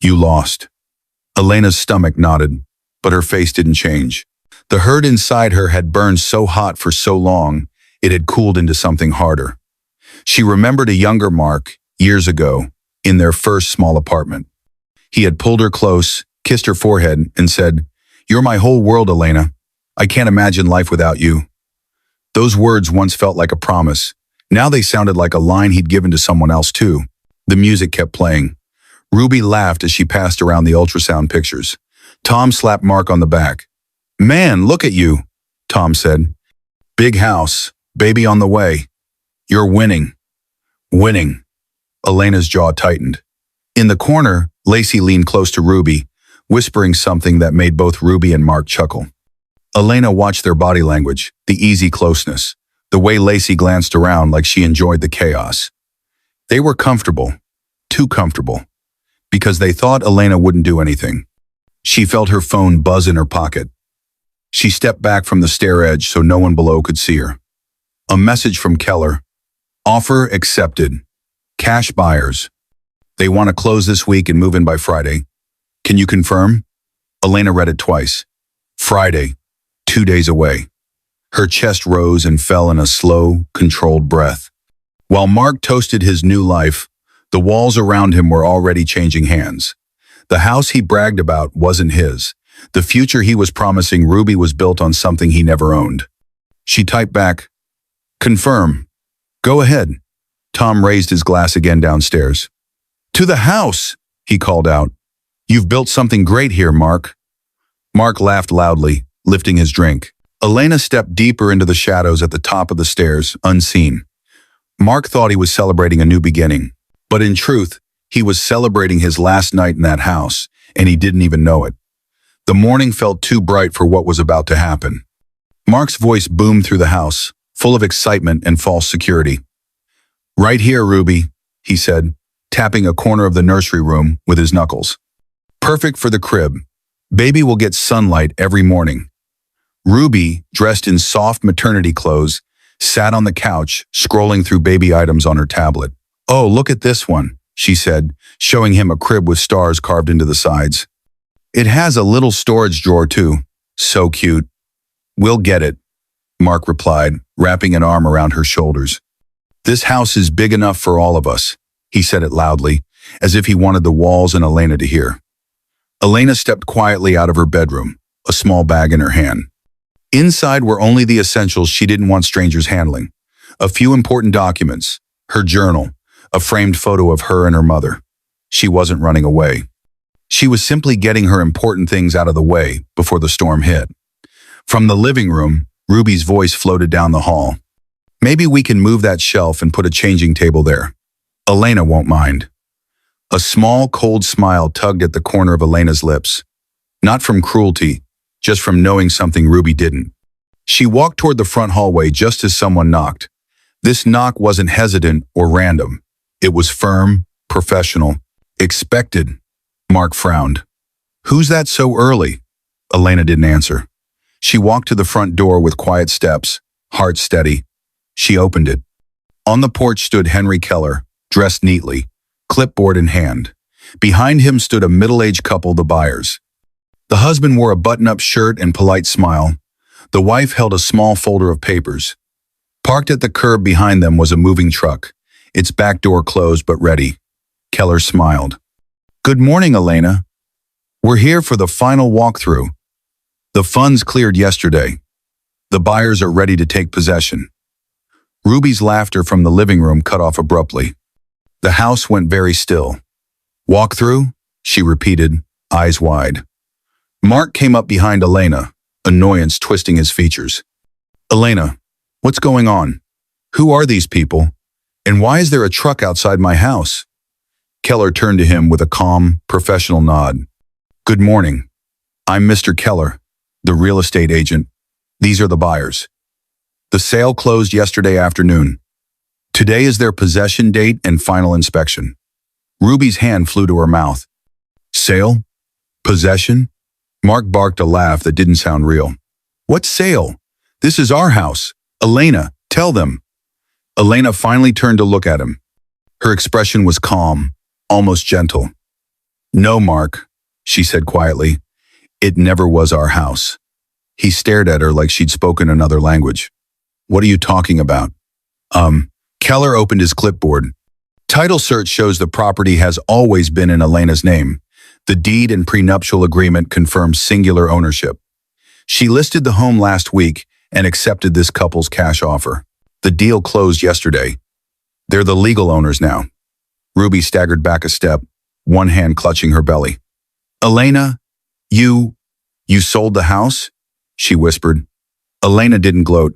"You lost." Elena's stomach nodded, but her face didn't change. The hurt inside her had burned so hot for so long, it had cooled into something harder. She remembered a younger Mark, years ago, in their first small apartment. He had pulled her close, kissed her forehead, and said, "You're my whole world, Elena. I can't imagine life without you." Those words once felt like a promise. Now they sounded like a line he'd given to someone else too. The music kept playing. Ruby laughed as she passed around the ultrasound pictures. Tom slapped Mark on the back. "Man, look at you," Tom said. "Big house, baby on the way. You're winning." Winning. Elena's jaw tightened. In the corner, Lacey leaned close to Ruby, whispering something that made both Ruby and Mark chuckle. Elena watched their body language, the easy closeness, the way Lacey glanced around like she enjoyed the chaos. They were comfortable, too comfortable, because they thought Elena wouldn't do anything. She felt her phone buzz in her pocket. She stepped back from the stair edge so no one below could see her. A message from Keller. Offer accepted. Cash buyers. They want to close this week and move in by Friday. Can you confirm? Elena read it twice. Friday, 2 days away. Her chest rose and fell in a slow, controlled breath. While Mark toasted his new life, the walls around him were already changing hands. The house he bragged about wasn't his. The future he was promising Ruby was built on something he never owned. She typed back, "Confirm. Go ahead." Tom raised his glass again downstairs. "To the house," he called out. "You've built something great here, Mark." Mark laughed loudly, lifting his drink. Elena stepped deeper into the shadows at the top of the stairs, unseen. Mark thought he was celebrating a new beginning, but in truth, he was celebrating his last night in that house, and he didn't even know it. The morning felt too bright for what was about to happen. Mark's voice boomed through the house, full of excitement and false security. "Right here, Ruby," he said, tapping a corner of the nursery room with his knuckles. "Perfect for the crib. Baby will get sunlight every morning." Ruby, dressed in soft maternity clothes, sat on the couch, scrolling through baby items on her tablet. "Oh, look at this one," she said, showing him a crib with stars carved into the sides. "It has a little storage drawer too. So cute." "We'll get it," Mark replied, wrapping an arm around her shoulders. "This house is big enough for all of us," he said it loudly, as if he wanted the walls and Elena to hear. Elena stepped quietly out of her bedroom, a small bag in her hand. Inside were only the essentials she didn't want strangers handling. A few important documents, her journal, a framed photo of her and her mother. She wasn't running away. She was simply getting her important things out of the way before the storm hit. From the living room, Ruby's voice floated down the hall. "Maybe we can move that shelf and put a changing table there. Elena won't mind." A small, cold smile tugged at the corner of Elena's lips. Not from cruelty, just from knowing something Ruby didn't. She walked toward the front hallway just as someone knocked. This knock wasn't hesitant or random. It was firm, professional, expected. Mark frowned. "Who's that so early?" Elena didn't answer. She walked to the front door with quiet steps, heart steady. She opened it. On the porch stood Henry Keller, dressed neatly, clipboard in hand. Behind him stood a middle-aged couple, the buyers. The husband wore a button-up shirt and polite smile. The wife held a small folder of papers. Parked at the curb behind them was a moving truck, its back door closed but ready. Keller smiled. "Good morning, Elena. We're here for the final walkthrough. The funds cleared yesterday. The buyers are ready to take possession." Ruby's laughter from the living room cut off abruptly. The house went very still. "Walkthrough?" she repeated, eyes wide. Mark came up behind Elena, annoyance twisting his features. "Elena, what's going on? Who are these people? And why is there a truck outside my house?" Keller turned to him with a calm, professional nod. "Good morning. I'm Mr. Keller, the real estate agent. These are the buyers. The sale closed yesterday afternoon. Today is their possession date and final inspection." Ruby's hand flew to her mouth. "Sale? Possession?" Mark barked a laugh that didn't sound real. "What sale? This is our house. Elena, tell them." Elena finally turned to look at him. Her expression was calm, almost gentle. "No, Mark," she said quietly. "It never was our house." He stared at her like she'd spoken another language. "What are you talking about?" Keller opened his clipboard. "Title search shows the property has always been in Elena's name. The deed and prenuptial agreement confirms singular ownership. She listed the home last week and accepted this couple's cash offer. The deal closed yesterday. They're the legal owners now." Ruby staggered back a step, one hand clutching her belly. "Elena, you sold the house?" she whispered. Elena didn't gloat.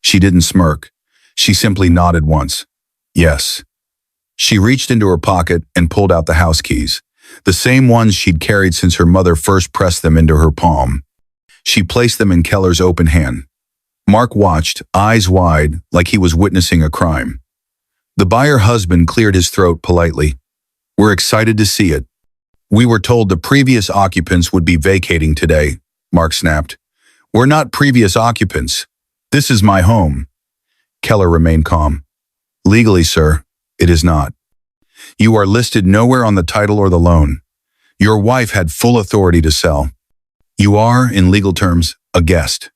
She didn't smirk. She simply nodded once. "Yes." She reached into her pocket and pulled out the house keys, the same ones she'd carried since her mother first pressed them into her palm. She placed them in Keller's open hand. Mark watched, eyes wide, like he was witnessing a crime. The buyer husband cleared his throat politely. "We're excited to see it." "We were told the previous occupants would be vacating today," Mark snapped. We're not previous occupants. This is my home. Keller remained calm. Legally, sir, it is not. You are listed nowhere on the title or the loan. Your wife had full authority to sell. You are, in legal terms, a guest.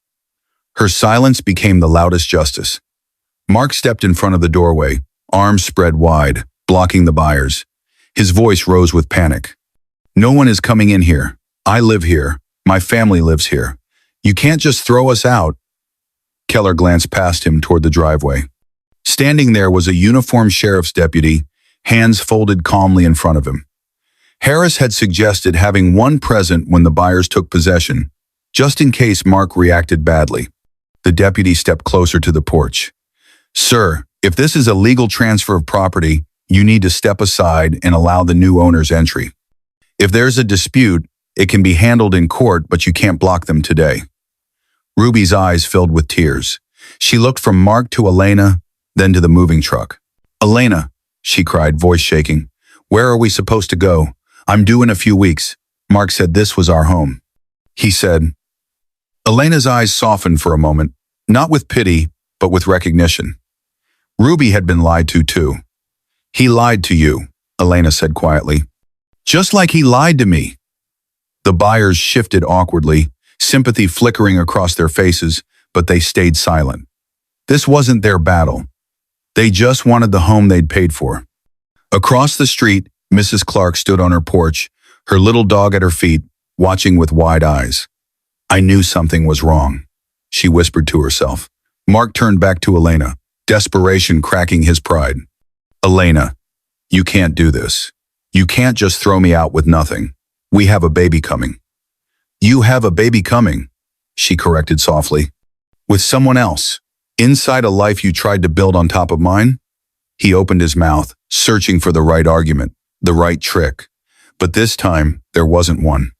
Her silence became the loudest justice. Mark stepped in front of the doorway, arms spread wide, blocking the buyers. His voice rose with panic. No one is coming in here. I live here. My family lives here. You can't just throw us out. Keller glanced past him toward the driveway. Standing there was a uniformed sheriff's deputy, hands folded calmly in front of him. Harris had suggested having one present when the buyers took possession, just in case Mark reacted badly. The deputy stepped closer to the porch. Sir, if this is a legal transfer of property, you need to step aside and allow the new owner's entry. If there's a dispute, it can be handled in court, but you can't block them today. Ruby's eyes filled with tears. She looked from Mark to Elena, then to the moving truck. Elena, she cried, voice shaking. Where are we supposed to go? I'm due in a few weeks. Mark said this was our home. He said. Elena's eyes softened for a moment, not with pity, but with recognition. Ruby had been lied to too. He lied to you, Elena said quietly. Just like he lied to me. The buyers shifted awkwardly, sympathy flickering across their faces, but they stayed silent. This wasn't their battle. They just wanted the home they'd paid for. Across the street, Mrs. Clark stood on her porch, her little dog at her feet, watching with wide eyes. I knew something was wrong, she whispered to herself. Mark turned back to Elena, desperation cracking his pride. Elena, you can't do this. You can't just throw me out with nothing. We have a baby coming. You have a baby coming, she corrected softly. With someone else. Inside a life you tried to build on top of mine? He opened his mouth, searching for the right argument, the right trick. But this time, there wasn't one.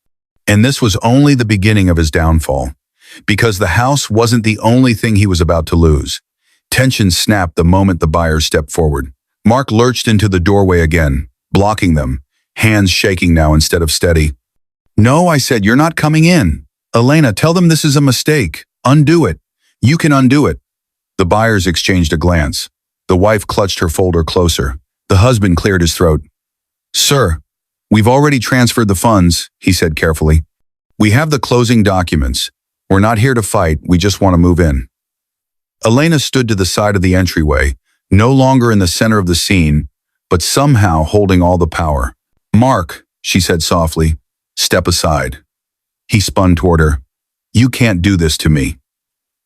And this was only the beginning of his downfall, because the house wasn't the only thing he was about to lose. Tension snapped the moment the buyers stepped forward. Mark lurched into the doorway again, blocking them, hands shaking now instead of steady. No, I said, you're not coming in. Elena, tell them this is a mistake. Undo it. You can undo it. The buyers exchanged a glance. The wife clutched her folder closer. The husband cleared his throat. Sir, we've already transferred the funds, he said carefully. We have the closing documents. We're not here to fight, we just want to move in. Elena stood to the side of the entryway, no longer in the center of the scene, but somehow holding all the power. Mark, she said softly, step aside. He spun toward her. You can't do this to me.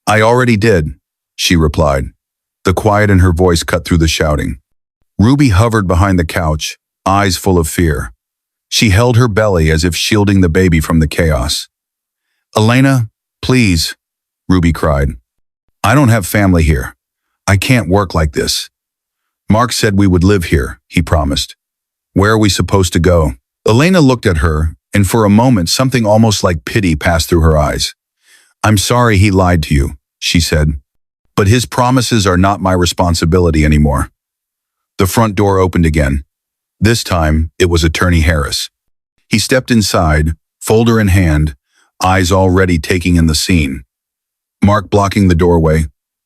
I already did, she replied. The quiet in her voice cut through the shouting. Ruby hovered behind the couch, eyes full of fear. She held her belly as if shielding the baby from the chaos. Elena, please, Ruby cried. I don't have family here. I can't work like this. Mark said we would live here, he promised. Where are we supposed to go? Elena looked at her, and for a moment something almost like pity passed through her eyes. I'm sorry he lied to you, she said. But his promises are not my responsibility anymore. The front door opened again. This time, it was Attorney Harris. He stepped inside, folder in hand, eyes already taking in the scene. Mark blocking the doorway,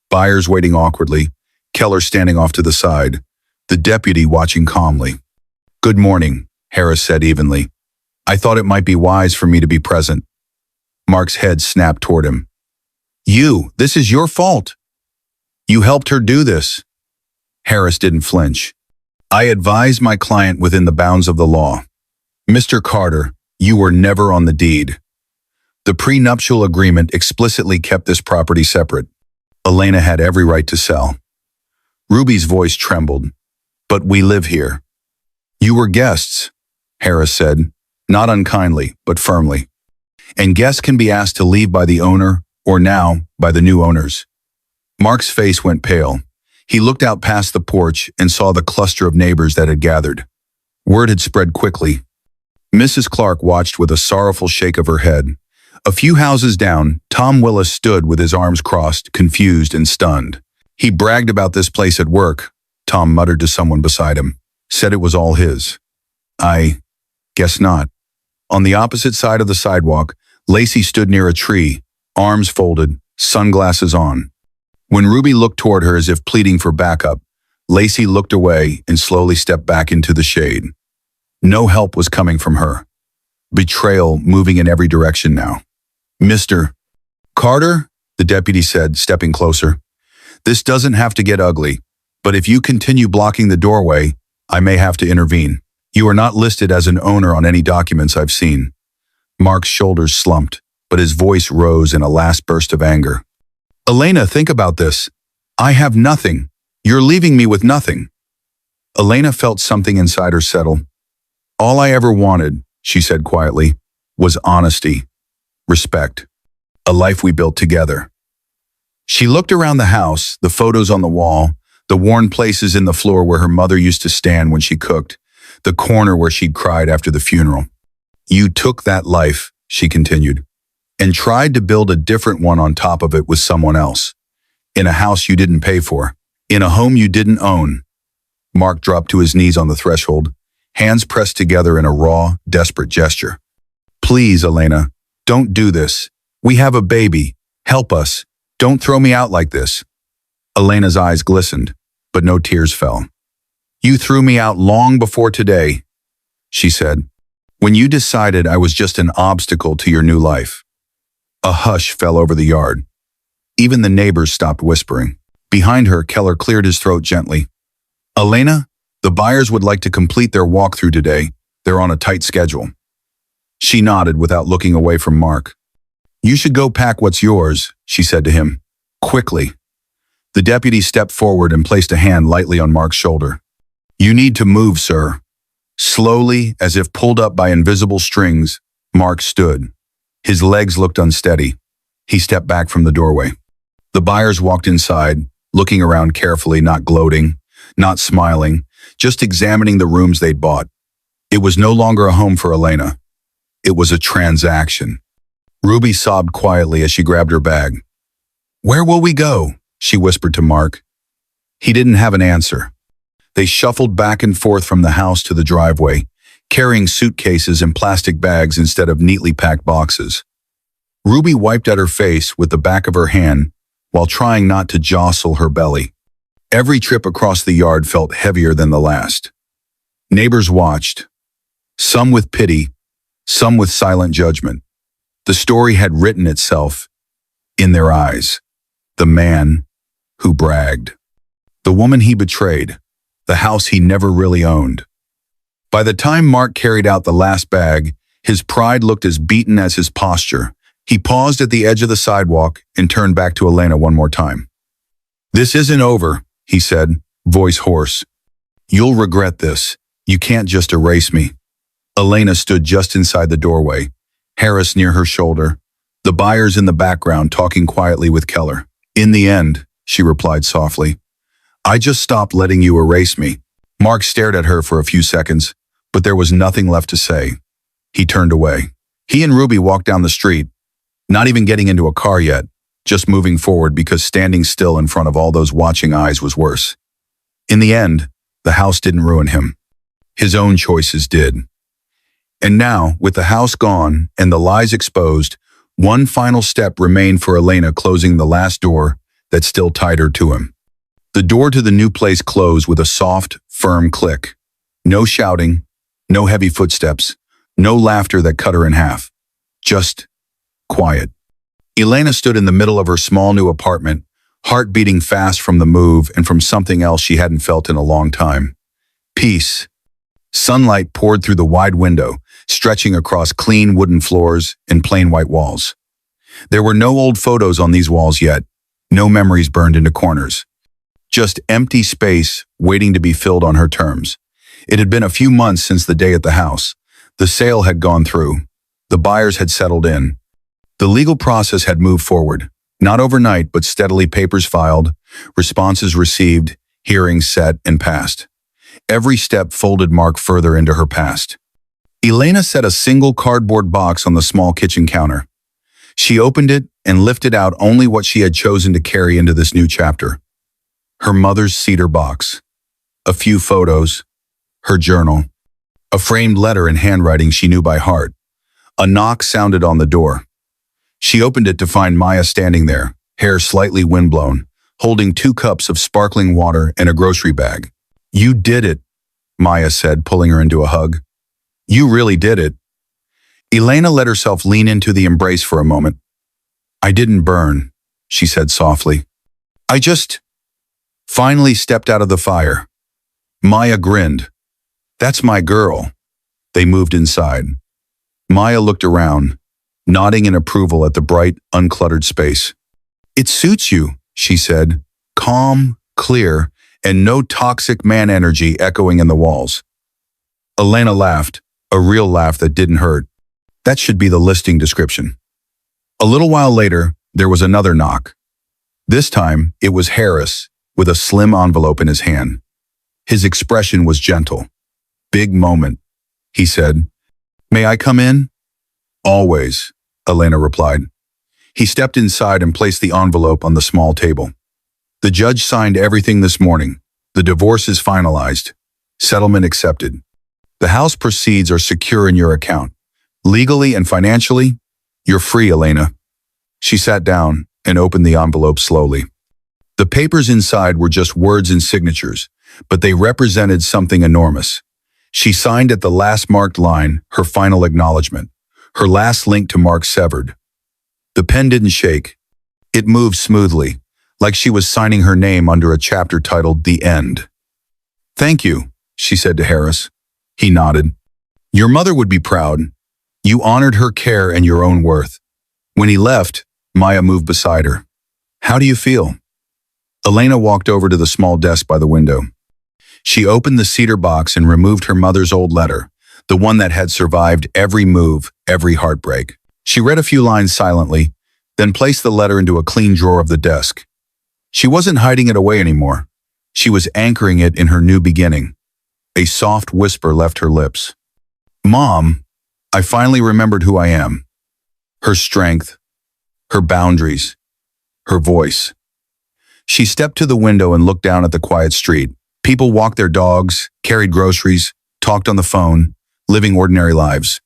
buyers waiting awkwardly, Keller standing off to the side, the deputy watching calmly. Good morning, Harris said evenly. I thought it might be wise for me to be present. Mark's head snapped toward him. This is your fault. You helped her do this. Harris didn't flinch. I advised my client within the bounds of the law. Mr. Carter, you were never on the deed. The prenuptial agreement explicitly kept this property separate. Elena had every right to sell. Ruby's voice trembled. But we live here. You were guests, Harris said, not unkindly, but firmly. And guests can be asked to leave by the owner, or now, by the new owners. Mark's face went pale. He looked out past the porch and saw the cluster of neighbors that had gathered. Word had spread quickly. Mrs. Clark watched with a sorrowful shake of her head. A few houses down, Tom Willis stood with his arms crossed, confused and stunned. He bragged about this place at work, Tom muttered to someone beside him. Said it was all his. I guess not. On the opposite side of the sidewalk, Lacey stood near a tree, arms folded, sunglasses on. When Ruby looked toward her as if pleading for backup, Lacey looked away and slowly stepped back into the shade. No help was coming from her. Betrayal moving in every direction now. "Mr. Carter," the deputy said, stepping closer. "This doesn't have to get ugly, but if you continue blocking the doorway, I may have to intervene. You are not listed as an owner on any documents I've seen." Mark's shoulders slumped, but his voice rose in a last burst of anger. "Elena, think about this. I have nothing. You're leaving me with nothing." Elena felt something inside her settle. "All I ever wanted," she said quietly, "was honesty, respect, a life we built together." She looked around the house, the photos on the wall, the worn places in the floor where her mother used to stand when she cooked, the corner where she'd cried after the funeral. "You took that life," she continued, "and tried to build a different one on top of it with someone else, in a house you didn't pay for, in a home you didn't own." Mark dropped to his knees on the threshold, hands pressed together in a raw, desperate gesture. "Please, Elena, don't do this. We have a baby. Help us. Don't throw me out like this." Elena's eyes glistened, but no tears fell. "You threw me out long before today," she said, "when you decided I was just an obstacle to your new life." A hush fell over the yard. Even the neighbors stopped whispering. Behind her, Keller cleared his throat gently. "Elena, the buyers would like to complete their walkthrough today. They're on a tight schedule." She nodded without looking away from Mark. "You should go pack what's yours," she said to him, quickly. The deputy stepped forward and placed a hand lightly on Mark's shoulder. "You need to move, sir." Slowly, as if pulled up by invisible strings, Mark stood. His legs looked unsteady. He stepped back from the doorway. The buyers walked inside, looking around carefully, not gloating, not smiling, just examining the rooms they'd bought. It was no longer a home for Elena. It was a transaction. Ruby sobbed quietly as she grabbed her bag. "Where will we go?" she whispered to Mark. He didn't have an answer. They shuffled back and forth from the house to the driveway, carrying suitcases and plastic bags instead of neatly packed boxes. Ruby wiped at her face with the back of her hand while trying not to jostle her belly. Every trip across the yard felt heavier than the last. Neighbors watched, some with pity, some with silent judgment. The story had written itself in their eyes. The man who bragged. The woman he betrayed. The house he never really owned. By the time Mark carried out the last bag, his pride looked as beaten as his posture. He paused at the edge of the sidewalk and turned back to Elena one more time. "This isn't over," he said, voice hoarse. "You'll regret this. You can't just erase me." Elena stood just inside the doorway, Harris near her shoulder, the buyers in the background talking quietly with Keller. "In the end," she replied softly, "I just stopped letting you erase me." Mark stared at her for a few seconds, but there was nothing left to say. He turned away. He and Ruby walked down the street, not even getting into a car yet, just moving forward because standing still in front of all those watching eyes was worse. In the end, the house didn't ruin him. His own choices did. And now, with the house gone and the lies exposed, one final step remained for Elena, closing the last door that still tied her to him. The door to the new place closed with a soft, firm click. No shouting, no heavy footsteps, no laughter that cut her in half. Just quiet. Elena stood in the middle of her small new apartment, heart beating fast from the move and from something else she hadn't felt in a long time. Peace. Sunlight poured through the wide window, stretching across clean wooden floors and plain white walls. There were no old photos on these walls yet, no memories burned into corners. Just empty space waiting to be filled on her terms. It had been a few months since the day at the house. The sale had gone through. The buyers had settled in. The legal process had moved forward, not overnight, but steadily. Papers filed, responses received, hearings set and passed. Every step folded Mark further into her past. Elena set a single cardboard box on the small kitchen counter. She opened it and lifted out only what she had chosen to carry into this new chapter. Her mother's cedar box, a few photos, her journal, a framed letter in handwriting she knew by heart. A knock sounded on the door. She opened it to find Maya standing there, hair slightly windblown, holding 2 cups of sparkling water and a grocery bag. "You did it," Maya said, pulling her into a hug. "You really did it." Elena let herself lean into the embrace for a moment. "I didn't burn," she said softly. "I just finally stepped out of the fire." Maya grinned. "That's my girl." They moved inside. Maya looked around, nodding in approval at the bright, uncluttered space. "It suits you," she said, calm, clear, and no toxic man energy echoing in the walls. Elena laughed, a real laugh that didn't hurt. That should be the listing description. A little while later, there was another knock. This time, it was Harris, with a slim envelope in his hand. His expression was gentle. "Big moment," he said. "May I come in?" "Always," Elena replied. He stepped inside and placed the envelope on the small table. "The judge signed everything this morning. The divorce is finalized. Settlement accepted. The house proceeds are secure in your account. Legally and financially, you're free, Elena." She sat down and opened the envelope slowly. The papers inside were just words and signatures, but they represented something enormous. She signed at the last marked line, her final acknowledgement, her last link to Mark severed. The pen didn't shake. It moved smoothly, like she was signing her name under a chapter titled The End. "Thank you," she said to Harris. He nodded. "Your mother would be proud. You honored her care and your own worth." When he left, Maya moved beside her. "How do you feel?" Elena walked over to the small desk by the window. She opened the cedar box and removed her mother's old letter, the one that had survived every move, every heartbreak. She read a few lines silently, then placed the letter into a clean drawer of the desk. She wasn't hiding it away anymore. She was anchoring it in her new beginning. A soft whisper left her lips. "Mom, I finally remembered who I am." Her strength, her boundaries, her voice. She stepped to the window and looked down at the quiet street. People walked their dogs, carried groceries, talked on the phone, living ordinary lives.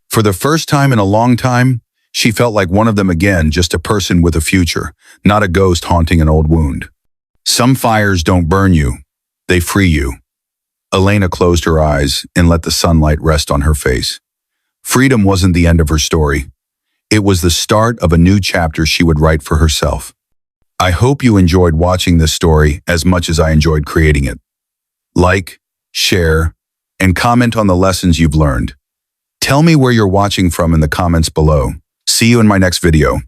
For the first time in a long time, she felt like one of them again, just a person with a future, not a ghost haunting an old wound. Some fires don't burn you, they free you. Elena closed her eyes and let the sunlight rest on her face. Freedom wasn't the end of her story. It was the start of a new chapter she would write for herself. I hope you enjoyed watching this story as much as I enjoyed creating it. Like, share, and comment on the lessons you've learned. Tell me where you're watching from in the comments below. See you in my next video.